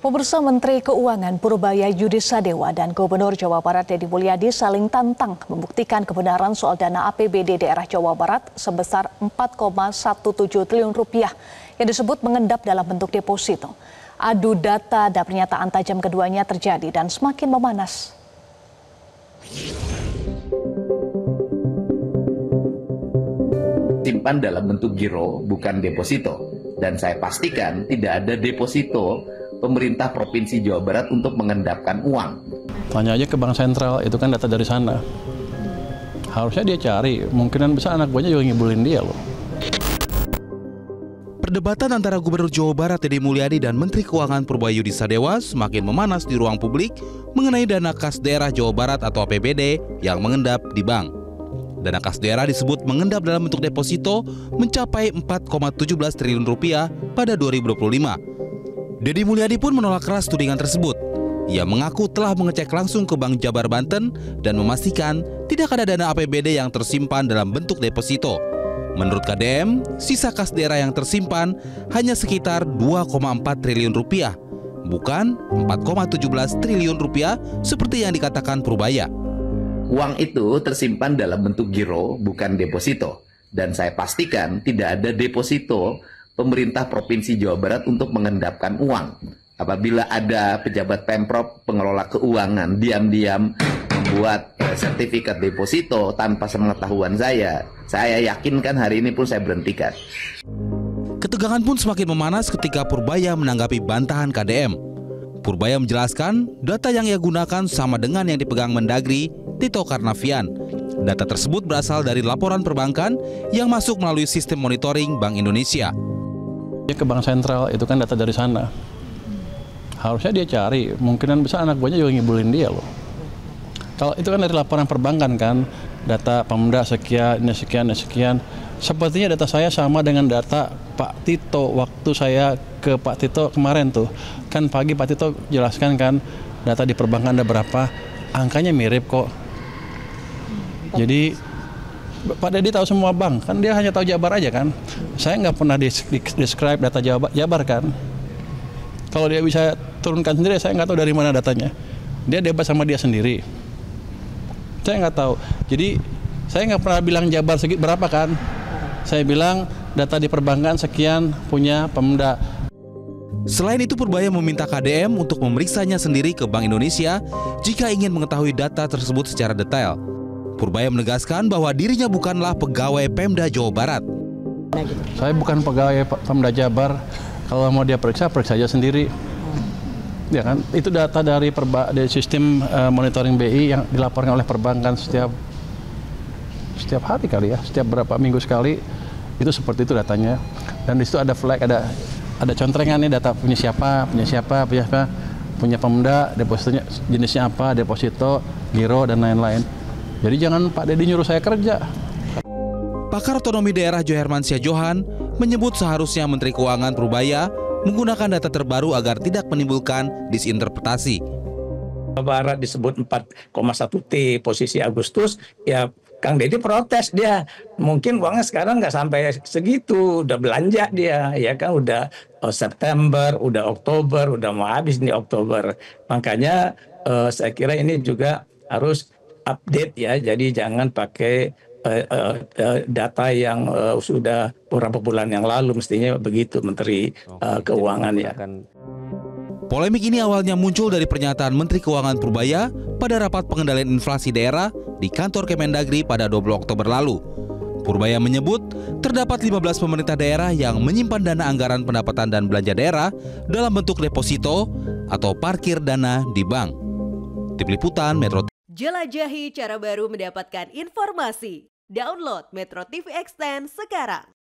Pemirsa, Menteri Keuangan Purbaya Yudi Sadewa dan Gubernur Jawa Barat Deddy Mulyadi saling tantang membuktikan kebenaran soal dana APBD daerah Jawa Barat sebesar 4,17 triliun rupiah yang disebut mengendap dalam bentuk deposito. Adu data dan pernyataan tajam keduanya terjadi dan semakin memanas. Simpan dalam bentuk giro, bukan deposito. Dan saya pastikan tidak ada deposito pemerintah Provinsi Jawa Barat untuk mengendapkan uang. Tanya aja ke Bank Sentral, itu kan data dari sana. Harusnya dia cari, mungkinan besar anak buahnya juga ngibulin dia loh. Perdebatan antara Gubernur Jawa Barat Deddy Mulyadi dan Menteri Keuangan Purbaya Yudi Sadewa semakin memanas di ruang publik mengenai dana kas daerah Jawa Barat atau APBD yang mengendap di bank. Dana kas daerah disebut mengendap dalam bentuk deposito mencapai 4,17 triliun rupiah pada 2025. Deddy Mulyadi pun menolak keras tudingan tersebut. Ia mengaku telah mengecek langsung ke Bank Jabar Banten dan memastikan tidak ada dana APBD yang tersimpan dalam bentuk deposito. Menurut KDM, sisa kas daerah yang tersimpan hanya sekitar 2,4 triliun rupiah, bukan 4,17 triliun rupiah seperti yang dikatakan Purbaya. Uang itu tersimpan dalam bentuk giro, bukan deposito. Dan saya pastikan tidak ada deposito pemerintah Provinsi Jawa Barat untuk mengendapkan uang. Apabila ada pejabat Pemprov pengelola keuangan diam-diam membuat sertifikat deposito tanpa sepengetahuan saya yakinkan hari ini pun saya berhentikan. Ketegangan pun semakin memanas ketika Purbaya menanggapi bantahan KDM. Purbaya menjelaskan data yang ia gunakan sama dengan yang dipegang Mendagri Tito Karnavian. Data tersebut berasal dari laporan perbankan yang masuk melalui sistem monitoring Bank Indonesia. Ke Bank Sentral, itu kan data dari sana. Harusnya dia cari, mungkinan besar anak buahnya juga ngibulin dia loh. Kalau itu kan dari laporan perbankan kan, data Pemda sekian, ini sekian, ini sekian. Sepertinya data saya sama dengan data Pak Tito waktu saya ke Pak Tito kemarin tuh. Kan pagi Pak Tito jelaskan kan, data di perbankan ada berapa, angkanya mirip kok. Jadi Pak Deddy tahu semua bank, kan dia hanya tahu Jabar aja kan. Saya nggak pernah describe data Jabar kan. Kalau dia bisa turunkan sendiri, saya nggak tahu dari mana datanya. Dia debat sama dia sendiri. Saya nggak tahu. Jadi saya nggak pernah bilang Jabar berapa kan. Saya bilang data di perbankan sekian punya Pemda. Selain itu, Purbaya meminta KDM untuk memeriksanya sendiri ke Bank Indonesia jika ingin mengetahui data tersebut secara detail. Purbaya menegaskan bahwa dirinya bukanlah pegawai Pemda Jawa Barat. Saya bukan pegawai Pemda Jabar. Kalau mau dia periksa aja sendiri. Ya kan, itu data dari sistem monitoring BI yang dilaporkan oleh perbankan setiap hari kali ya, setiap berapa minggu sekali. Itu seperti itu datanya. Dan di situ ada flag, ada contrengan nih data punya siapa, punya Pemda, depositonya jenisnya apa, deposito, giro dan lain-lain. Jadi jangan Pak Deddy nyuruh saya kerja. Pakar otonomi daerah Johermansyah Johan menyebut seharusnya Menteri Keuangan Purbaya menggunakan data terbaru agar tidak menimbulkan disinterpretasi. Barat disebut 4,1 T posisi Agustus, ya Kang Deddy protes dia. Mungkin uangnya sekarang nggak sampai segitu, udah belanja dia, ya kan udah September, udah Oktober, udah mau habis nih Oktober. Makanya saya kira ini juga harus update ya, jadi jangan pakai data yang sudah beberapa bulan yang lalu, mestinya begitu Menteri Keuangan ya. Polemik ini awalnya muncul dari pernyataan Menteri Keuangan Purbaya pada rapat pengendalian inflasi daerah di kantor Kemendagri pada 20 Oktober lalu. Purbaya menyebut terdapat 15 pemerintah daerah yang menyimpan dana anggaran pendapatan dan belanja daerah dalam bentuk deposito atau parkir dana di bank. Tim Liputan Metro. Jelajahi cara baru mendapatkan informasi. Download Metro TV Extend sekarang.